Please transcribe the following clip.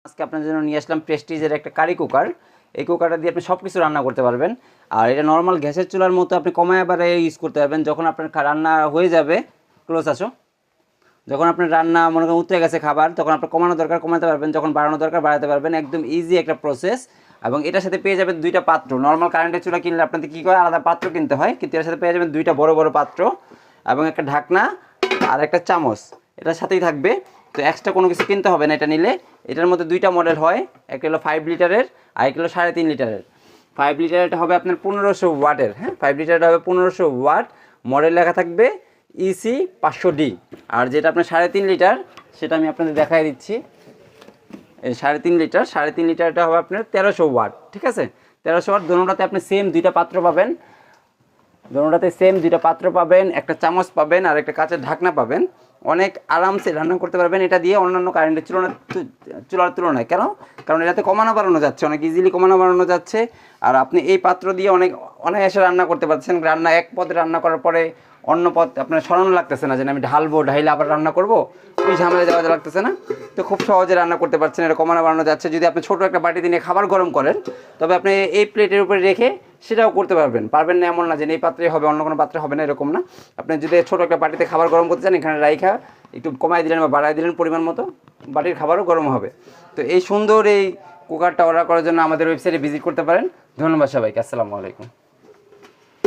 আজকে আপনাদের জন্য নিয়ে আসলাম প্রেস্টিজের একটা কারি কুকার। এই কুকারটা দিয়ে আপনি সব কিছু রান্না করতে পারবেন। আর এটা নর্মাল গ্যাসের চুলার মতো আপনি কমায় বাড়ায় ইউজ করতে পারবেন। যখন আপনার রান্না হয়ে যাবে, ক্লোজ আসো, যখন আপনার রান্না মনে করেন উতরে গেছে খাবার, তখন আপনার কমানো দরকার কমাতে পারবেন, যখন বাড়ানো দরকার বাড়াতে পারবেন। একদম ইজি একটা প্রসেস। এবং এটার সাথে পেয়ে যাবেন দুইটা পাত্র। নর্মাল কারেন্টের চুলা কিনলে আপনাদের কী করে আলাদা পাত্র কিনতে হয়, কিন্তু এর সাথে পেয়ে যাবেন দুইটা বড় বড় পাত্র এবং একটা ঢাকনা আর একটা চামচ এটার সাথেই থাকবে। তো এক্সট্রা কোনো কিছু কিনতে হবে না এটা নিলে। এটার মধ্যে দুইটা মডেল হয়, একটা হলো 5 লিটারের আর একটা হলো 3.5 লিটারের। 5 লিটারটা হবে আপনার 1500 ওয়াটের। হ্যাঁ, 5 লিটারটা হবে 1500 ওয়াট। মডেল লেখা থাকবে ইসি 500D। আর যেটা আপনার 3.5 লিটার সেটা আমি আপনাদের দেখাই দিচ্ছি। এই 3.5 লিটার, 3.5 লিটারটা হবে আপনার 1300 ওয়াট। ঠিক আছে, 1300 ওয়াট। দোনোটাতে আপনি সেম দুইটা পাত্র পাবেন, দোনোটাতে সেম দুইটা পাত্র পাবেন, একটা চামচ পাবেন আর একটা কাঁচের ঢাকনা পাবেন। অনেক আরামসে রান্না করতে পারবেন এটা দিয়ে অন্যান্য কারেন্টের চুলার তুলনায়। কেন? কারণ এটাতে কমানো বাড়ানো যাচ্ছে, অনেক ইজিলি কমানো বাড়ানো যাচ্ছে। আর আপনি এই পাত্র দিয়ে অনায়াসে রান্না করতে পারছেন। রান্না এক পদে রান্না করার পরে অন্য পদ আপনার সরানো লাগতেছে না, যে আমি ঢালবো, ঢাইলে আবার রান্না করব, ওই ঝামেলা যাওয়া লাগতেছে না। তো খুব সহজে রান্না করতে পারছেন, এটা কমানো বাড়ানো যাচ্ছে। যদি আপনি ছোটো একটা বাটিতে নিয়ে খাবার গরম করেন, তবে আপনি এই প্লেটের উপরে রেখে সেটাও করতে পারবেন। পারবেন না এমন না যে এই পাত্রে হবে, অন্য কোনো পাত্রে হবে না, এরকম না। আপনি যদি ছোটো একটা বাটিতে খাবার গরম করতে চান, এখানে রাইখা একটু কমাই দিলেন বা বাড়াই দিলেন পরিমাণ মতো, বাটির খাবারও গরম হবে। তো এই সুন্দর এই কুকারটা অর্ডার করার জন্য আমাদের ওয়েবসাইটে ভিজিট করতে পারেন। ধন্যবাদ সবাইকে। আসসালামু আলাইকুম।